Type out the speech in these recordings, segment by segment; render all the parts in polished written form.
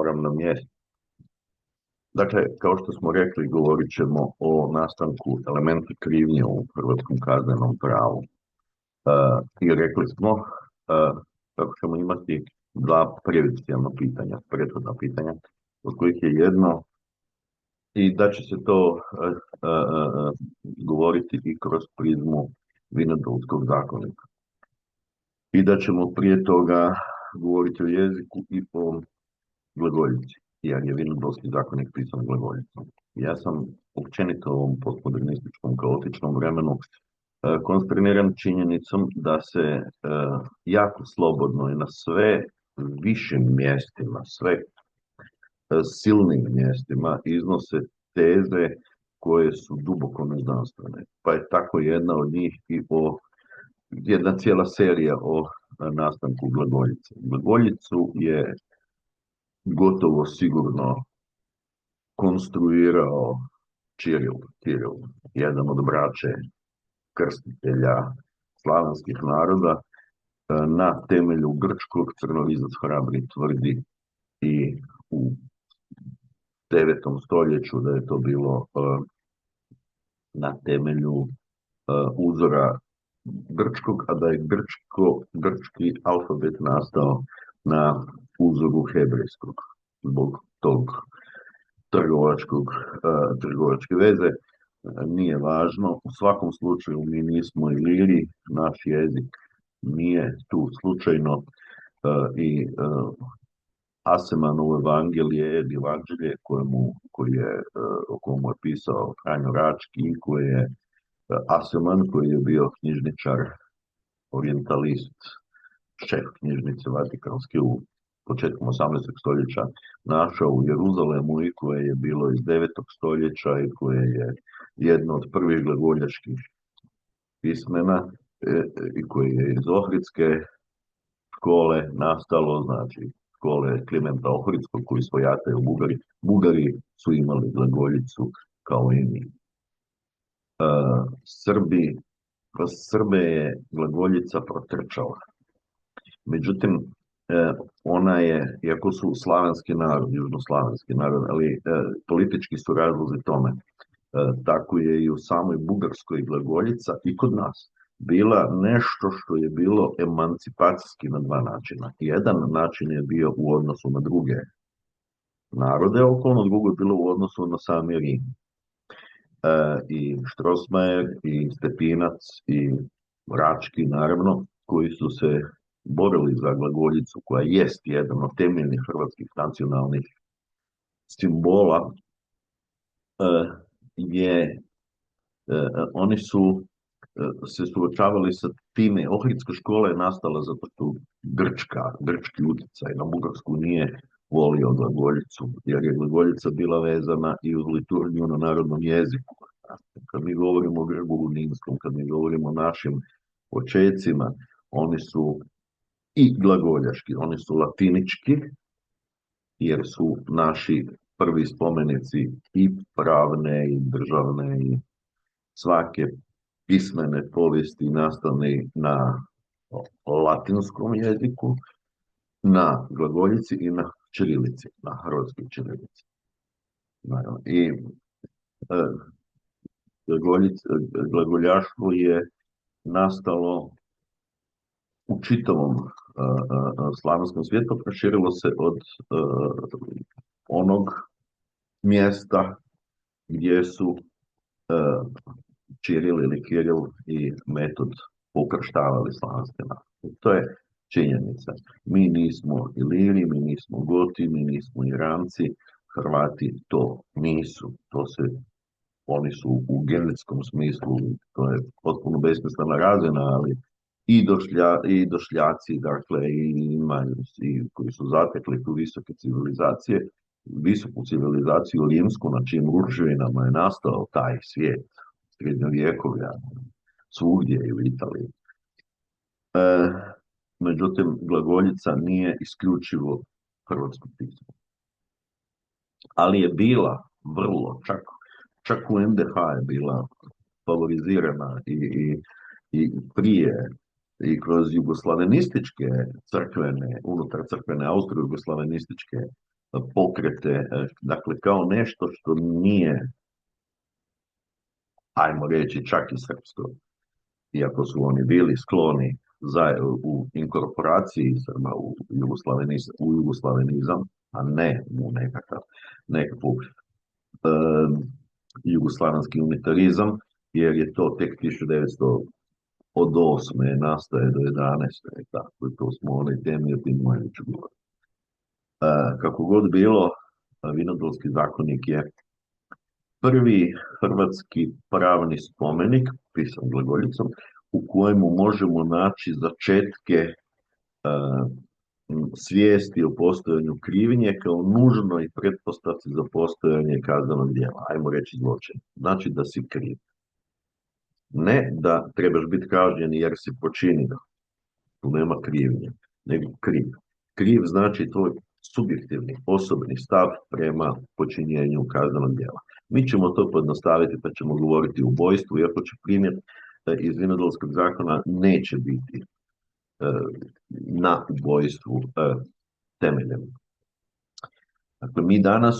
Moram na mjestu. Dakle, kao što smo rekli, govorit ćemo o nastanku elementa krivnje u hrvatskom kaznenom pravu. I rekli smo kako ćemo imati dva prejudicijalna pitanja, prethodna pitanja, od kojih je jedno i da će se to govoriti i kroz prizmu Vinodolskog zakonika. I da ćemo prije toga govoriti o jeziku i o glagoljici, jer je Vinodolski zakonik pisan glagoljicom. Ja sam općenito u ovom postmodernističkom kaotičnom vremenu konsterniran činjenicom da se jako slobodno i na sve višim mjestima, sve silnim mjestima iznose teze koje su duboko neznanstvene. Pa je tako jedna od njih i jedna cijela serija o nastanku glagoljice. Glagoljicu je gotovo sigurno konstruirao Kiril, jedan od braće krstitelja slavenskih naroda, na temelju grčkog. Crnovizac Hrabri tvrdi i u 9. stoljeću da je to bilo na temelju uzora grčkog, a da je grčki alfabet nastao na uzoru hebrejskog, zbog tog trgovačke veze. Nije važno. U svakom slučaju mi nismo Iliri, naš jezik nije tu slučajno i Asemanovo evangelije, evangelje o kojemu je pisao Franjo Rački, koji je Aseman, koji je bio knjižničar, orijentalist, šef knjižnice Vatikanske u početkom 18. stoljeća, našao u Jeruzalemu i koje je bilo iz 9. stoljeća i koje je jedno od prvih glagoljaških pismena i koje je iz Ohridske škole nastalo, znači škole Klimenta Ohridskog koji svojataju u Bugari. Bugari su imali glagoljicu kao i mi. Srbe je glagoljica protrčala. Međutim, ona je, iako su slavenski narod, južnoslavenski narod, ali politički su razlozi tome, tako je i u samoj bugarskoj glagoljica i kod nas bila nešto što je bilo emancipacijski na dva načina. Jedan način je bio u odnosu na druge narode okolno, drugo je bilo u odnosu na sami Rim. I Strossmayer, i Stepinac, i Rački, naravno, koji su se borili za glagoljicu, koja jest jedan od temeljnih hrvatskih nacionalnih simbola, oni su se suočavali sa time. Ohridska škola je nastala zato što grčki utjecaj na Bugarsku nije volio glagoljicu, jer je glagoljica bila vezana i uz liturgiju na narodnom jeziku. Kad mi govorimo o grgo-luninskom, kad mi govorimo o našim počecima, oni su i glagoljaški, oni su latinički, jer su naši prvi spomenici i pravne i državne i svake pismene povijesti nastali na latinskom jeziku, na glagoljici i na ćirilici, na hrvatskoj ćirilici. I glagoljaštvo je nastalo u čitavom slavenskom svijetu, proširilo se od onog mjesta gdje su Čiril ili Kiril i Metod pokrštavali slavenske narode. To je činjenica. Mi nismo Iliri, mi nismo Goti, mi nismo Iranci, Hrvati to nisu. Oni su u genetskom smislu, to je potpuno besmislena razina, ali i došljaci, dakle, i koji su zatekli tu visoku civilizaciju rimsku, na čijim ruševinama je nastao taj svijet srednjovjekovlja, svugdje i u Italiji. Međutim, glagoljica nije isključivo hrvatsko pismo. Ali je bila vrlo, čak u NDH je bila favorizirana i prije i kroz jugoslavenističke crkvene, unutar crkvene austro-jugoslavenističke pokrete, dakle kao nešto što nije, ajmo reći, čak i srpsko, iako su oni bili skloni u inkorporaciji Srba u jugoslavenizam, a ne u nekakvu jugoslavenski unitarizam, jer je to tek 1900 od 8. nastaje do 11. Tako, i to smo onoj temi o tim Mojviću govorili. Kako god bilo, Vinodolski zakonik je prvi hrvatski pravni spomenik, pisan glagoljicom, u kojemu možemo naći začetke svijesti o postojanju krivnje kao nužnoj pretpostavci za postojanje kaznenog djela, ajmo reći zločin. Znači da si kriv. Ne da trebaš biti kažnjen jer si počinio, tu nema krivnje, nego kriv. Kriv znači tvoj subjektivni, osobni stav prema počinjenju kaznenog djela. Mi ćemo to pojednostaviti pa ćemo govoriti o ubojstvu, iako će primjer iz Vinodolskog zakona neće biti na ubojstvu temeljem. Dakle, mi danas,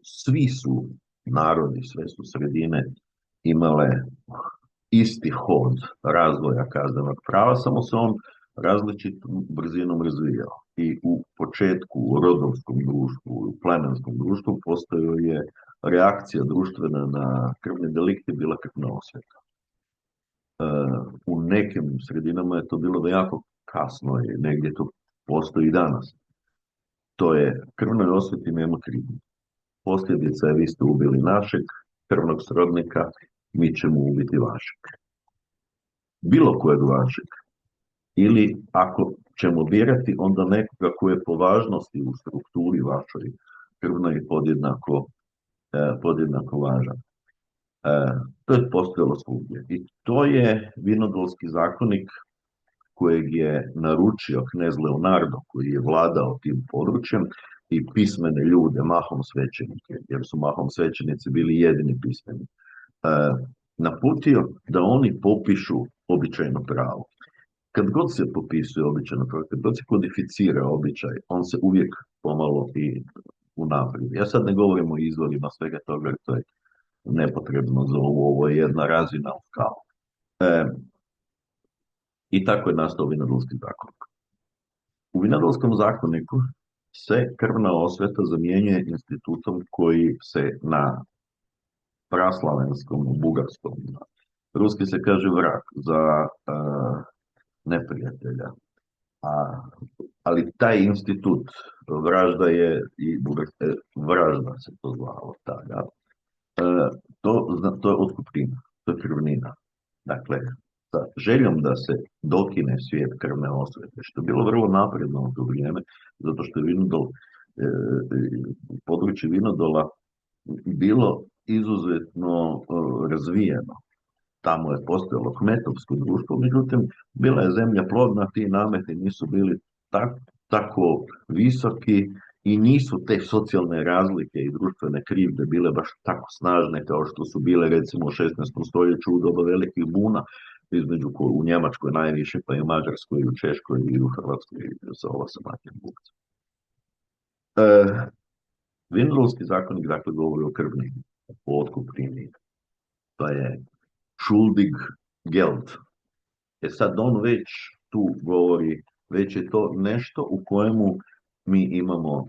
svi su narodi, sve su sredine imale isti hod razvoja kaznenog prava, samo se on različitom brzinom razvijao. I u početku u rodovskom društvu, u plemenskom društvu postojao je reakcija društvena na krvne delikte bila krvna osveta. U nekim sredinama je to bilo da jako kasno i negdje to postoji i danas. To je krvnoj osveti nema krivnje. Posljedica je vi ste ubili našeg krvnog srodnika, mi ćemo ubiti vašeg. Bilo kojeg vašeg. Ili ako ćemo birati, onda nekoga koje je po važnosti u strukturi vašoj krvnoj podjednako važan. To je postojalo svugdje. I to je Vinodolski zakonik kojeg je naručio knez Leonardo, koji je vladao tim područjem, i pismene ljude, mahom svećenike, jer su mahom svećenici bili jedini pismeni, naputio da oni popišu običajno pravo. Kad god se popisuje običajno pravo, kad god se kodificira običaj, on se uvijek pomalo i unaprijed. Ja sad ne govorim o izvorima svega toga, jer to je nepotrebno za ovo je jedna razina u skalu. I tako je nastao Vinodolski zakonik. U Vinodolskom zakoniku se krvna osveta zamjenjuje institutom koji se na praslavenskom, bugarskom, ruski se kaže vrag, za neprijatelja. Ali taj institut vražda je i vražda se to zvalo tada. To je otkupnina, to je krvnina. Dakle, sa željom da se dokine svijet krvne osvete, što je bilo vrlo napredno u to vrijeme, zato što je područje Vinodola bilo izuzetno razvijeno. Tamo je postojalo kmetovsko društvo, međutim, bila je zemlja plodna, ti nameti nisu bili tako visoki i nisu te socijalne razlike i društvene krivde bile baš tako snažne kao što su bile recimo u 16. stoljeću u doba velikih buna, između u Njemačkoj najviše, pa i u Mađarskoj, i u Češkoj, i u Hrvatskoj, i sa ova sa Matijom Bukcem. Vinodolski zakonik dakle govori o krvnini, o otkupnini. To je schuldig Geld. Sad on već tu govori, već je to nešto u kojemu mi imamo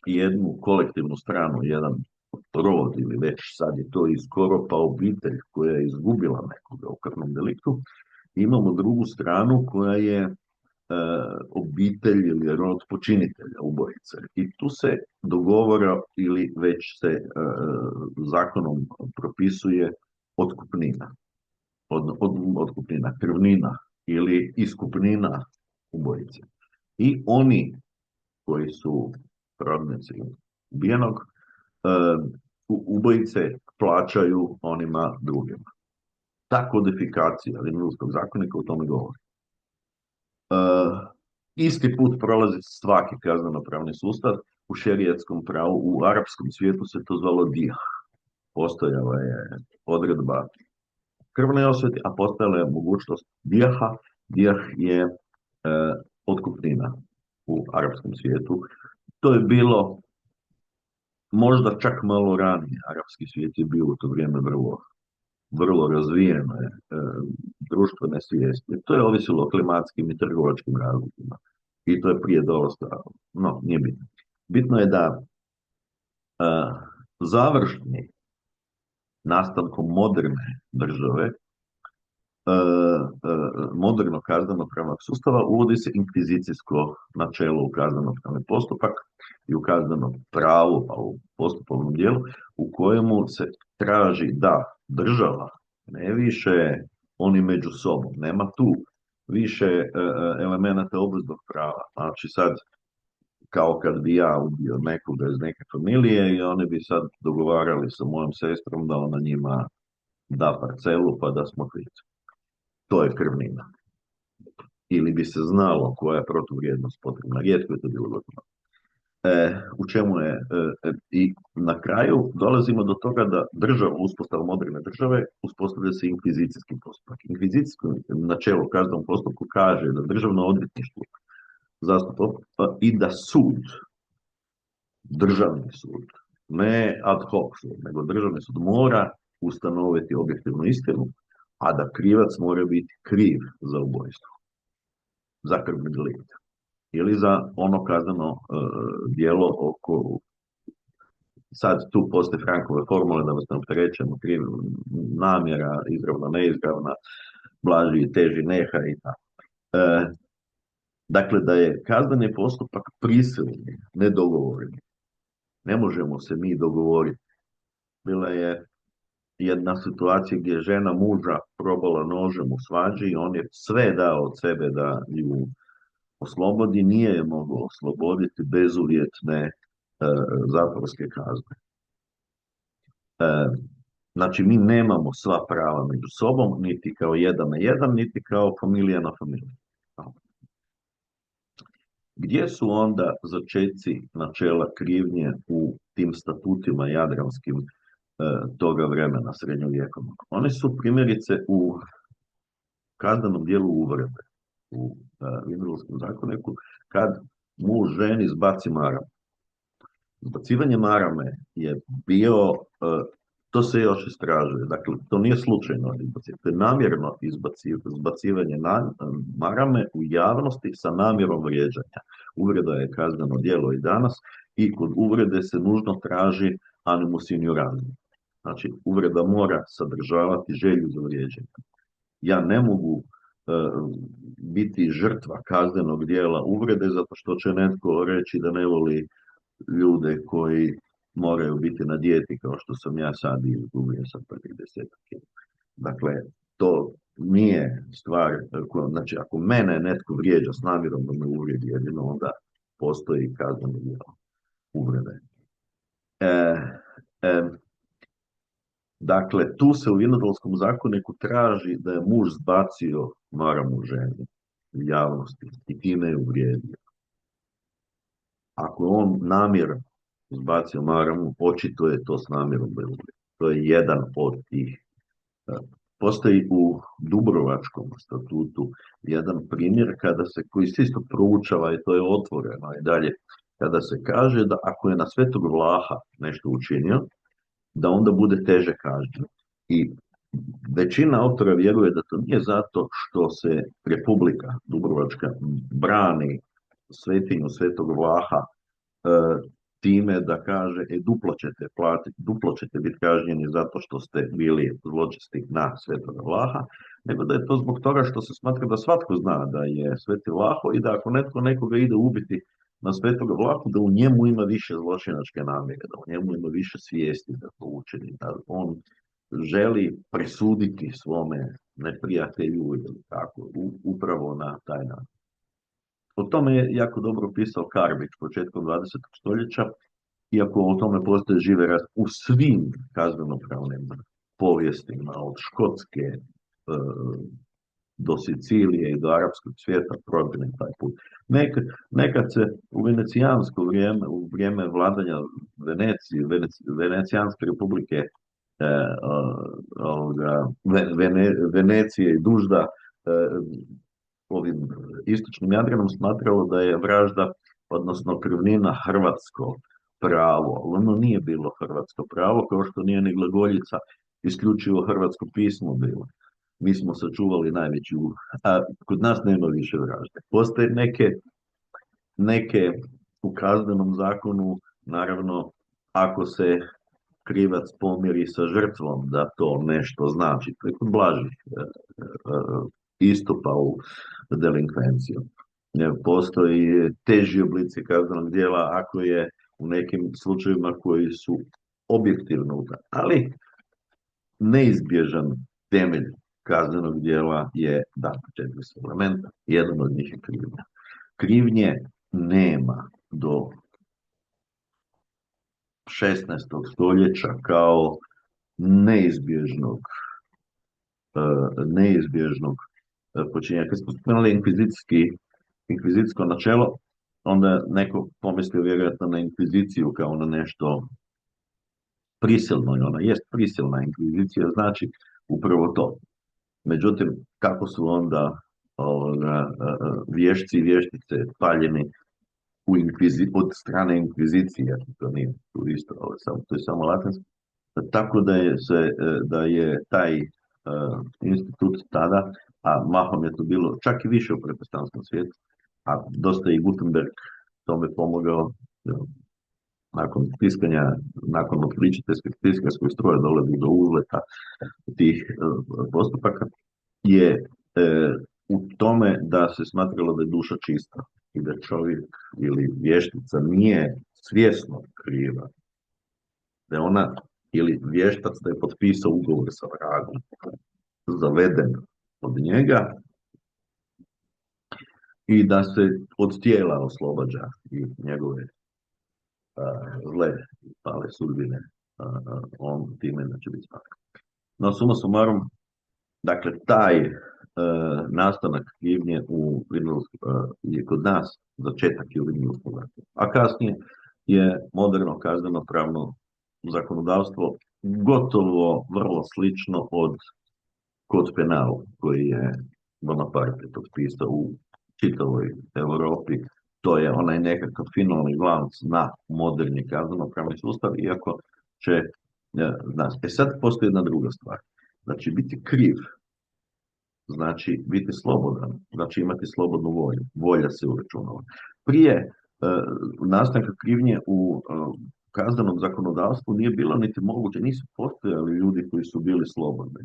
jednu kolektivnu stranu, jedan rod, ili već sad je to i skoro pa obitelj koja je izgubila nekoga u krvnom deliktu. Imamo drugu stranu koja je obitelj ili rod počinitelja, ubojice. I tu se dogovora ili već se zakonom propisuje otkupnina. Otkupnina, krvnina ili iskupnina ubojice. I oni koji su rodnici ubijenog, ubojice plaćaju onima drugima. Ta kodifikacija Vinodolskog zakonika o tome govori. Isti put prolazi svaki kazneno-pravni sustav. U šerijetskom pravu, u arapskom svijetu se to zvalo dijah. Postojala je odredba krvne osvete, a postojala je mogućnost dijaha. Dijah je otkupnina. u arapskom svijetu. To je bilo možda čak malo ranije. Arapski svijet je bio u to vrijeme vrlo razvijene društvene svijesti. To je ovisilo o klimatskim i trgovačkim razlikama. I to je prije dolaska, no, nije bitno. Bitno je da završni nastankom moderne države, modernog kazneno-pravnog sustava, uvodi se inkvizicijsko načelo u kazneno-pravni postupak i u kaznenom pravu, pa u postupovnom dijelu, u kojemu se traži da država, ne više oni među sobom, nema tu više elemenata obveznog prava. Znači sad, kao kad bi ja ubio nekoga iz neke familije i oni bi sad dogovarali sa mojom sestrom da ona njima da parcelu pa da smo krivi. To je krvnina. Ili bi se znalo koja je protuvrijednost potrebna. Rijetko je to bilo gotovo. U čemu je? I na kraju dolazimo do toga da država, uspostav moderne države, uspostavlja se inkvizicijski postupak. Inkvizicijsko načelo u kaznenom postupku kaže da državno odvjetništvo zastupa i da sud, državni sud, ne ad hoc sud, nego državni sud mora ustanoviti objektivnu istinu, a da krivac mora biti kriv za ubojstvo, za krvni delikt ili za ono kazneno djelo oko, sad tu postoje Frankove formule da vas ne opterećemo, kriv namjera, izravna, neizravna, blaži i teži neha i tako. Dakle, da je kazneni postupak prisilni, nedogovorni. Ne možemo se mi dogovoriti. Bila je jedna situacija gdje je žena muža probala nožem u svađi i on je sve dao od sebe da ju oslobodi, nije je mogao osloboditi bezuvjetne zatvorske kazne. Znači, mi nemamo sva prava među sobom, niti kao jedan na jedan, niti kao familija na familiju. Gdje su onda začeci načela krivnje u tim statutima jadranskim toga vremena srednjovjekovnog? Oni su primjerice u kaznenom dijelu uvrede, u Vinodolskom zakoniku, kad muž ženi zbaci maramu. Zbacivanje marame je bio, to se još istražuje, dakle, to nije slučajno izbacivanje, to je namjerno izbacivanje marame u javnosti sa namjerom vrijeđanja. Uvreda je kazneno djelo i danas i kod uvrede se nužno traži animus ignoranti. Znači, uvreda mora sadržavati želju za vrijeđanje. Ja ne mogu biti žrtva kaznenog djela uvrede zato što će netko reći da ne voli ljude koji moraju biti na dijeti kao što sam ja sad i izgubio sam prvih 10 kg. Dakle, to nije stvar, znači ako mene netko vrijeđa s namjerom da me uvrijedi, jedino onda postoji kazneno djelo uvrede. Dakle, tu se u Vinodolskom zakoniku traži da je muž zbacio maramu ženi u javnosti i time je uvrijedio. Ako je on namjerno zbacio maramu, očito je to s namjerom da je uvrijedio. To je jedan od tih. Postoji u Dubrovačkom statutu jedan primjer koji se isto proučava i to je otvoreno i dalje, kada se kaže da ako je na Svetog Vlaha nešto učinio, da onda bude teže kažnjen. I većina autora vjeruje da to nije zato što se Republika Dubrovačka brani svetinju Svetog Vlaha time da kaže duplo ćete platiti, duplo ćete biti kažnjeni zato što ste bili zločesti na Svetoga Vlaha, nego da je to zbog toga što se smatra da svatko zna da je Sveti Vlaho i da ako netko nekoga ide ubiti na Svetoga Vlahu, da u njemu ima više zločinačke namjere, da u njemu ima više svijesti da to učini, da on želi presuditi svome neprijatelju ili tako, upravo na taj način. O tome je jako dobro pisao Karbić početkom 20. stoljeća, iako o tome postoje žive u svim kaznenopravnim povijestima, od Škotske do Sicilije i do arapskog svijeta prođen taj put. Nekad se u venecijansko vrijeme, u vrijeme vladanja Venecijanske republike, Venecije i Dužda, ovim istočnim Jadranom smatralo da je vražda, odnosno krvnina, hrvatsko pravo. Ono nije bilo hrvatsko pravo, kao što nije ni glagoljica isključivo hrvatsko pismo bilo. Mi smo sačuvali najveću, a kod nas nema više vražde. Postoje neke u kaznenom zakonu, naravno, ako se krivac pomiri sa žrtvom, da to nešto znači. To je kod blažih istupa u delinkvenciju. Postoji teži oblici kaznenog djela ako je u nekim slučajevima koji su objektivno, ali neizbježan temelj kaznenog djela je dakle 4 elementa. Jedan od njih je krivnja. Krivnje nema do 16. stoljeća kao neizbježnog počinjenja. Kad smo spomenuli inkvizicijsko načelo, onda je neko pomislio vjerojatno na inkviziciju kao na nešto prisilno, i ona jest prisilna. Inkvizicija znači upravo to. Međutim, kako su onda vješci i vještice paljeni od strane inkvizicije, to nije tu isto, to je samo latinsko, tako da je taj institut tada, a mahom je to bilo čak i više u protestantskom svijetu, a dosta i Gutenberg tome pomogao, nakon tiskanja, nakon otkrića tiskarskog stroja dolazi do uzleta tih postupaka, je u tome da se smatralo da je duša čista i da čovjek ili vještica nije svjesno kriva, da je ona ili vještac da je potpisao ugovor sa vragom, zaveden od njega i da se od tijela oslobađa i njegove zle pale sudbine, on time neće biti smatran. No, suma sumarum, dakle, taj nastanak krivnje je kod nas začetak je u Vinilskom ratu. A kasnije je moderno kazneno pravno zakonodavstvo gotovo vrlo slično kod penala koji je Bonaparte potpisao u čitavoj Europi. To je onaj nekakav finalni glavac na moderni kazneno-pravni sustav, iako će sad postoji jedna druga stvar. Znači, biti kriv znači biti slobodan, znači imati slobodnu volju. Volja se uračunava. Prije nastanka krivnje u kaznenom zakonodavstvu nije bilo niti moguće, nisu postojali ljudi koji su bili slobodni.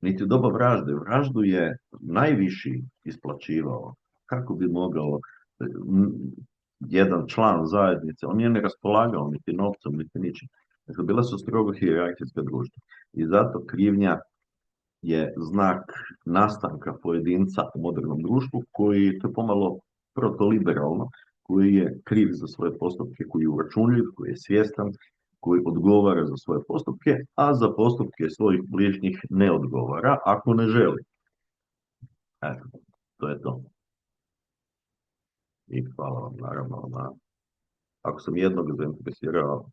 Niti doba vražde. Vraždu je najviši isplaćivao. Kako bi mogao jedan član zajednice, on nije ne raspolagao niti novcom, niti ničim. Dakle, bila su strogo hijerarhijska društva. I zato krivnja je znak nastanka pojedinca u modernom društvu koji, to je pomalo protoliberalno, koji je kriv za svoje postupke, koji je uračunljiv, koji je svjestan, koji odgovara za svoje postupke, a za postupke svojih bližnjih ne odgovara ako ne želi. Eto, to je to. I hvala vam naravno ako sam jednog zainteresirao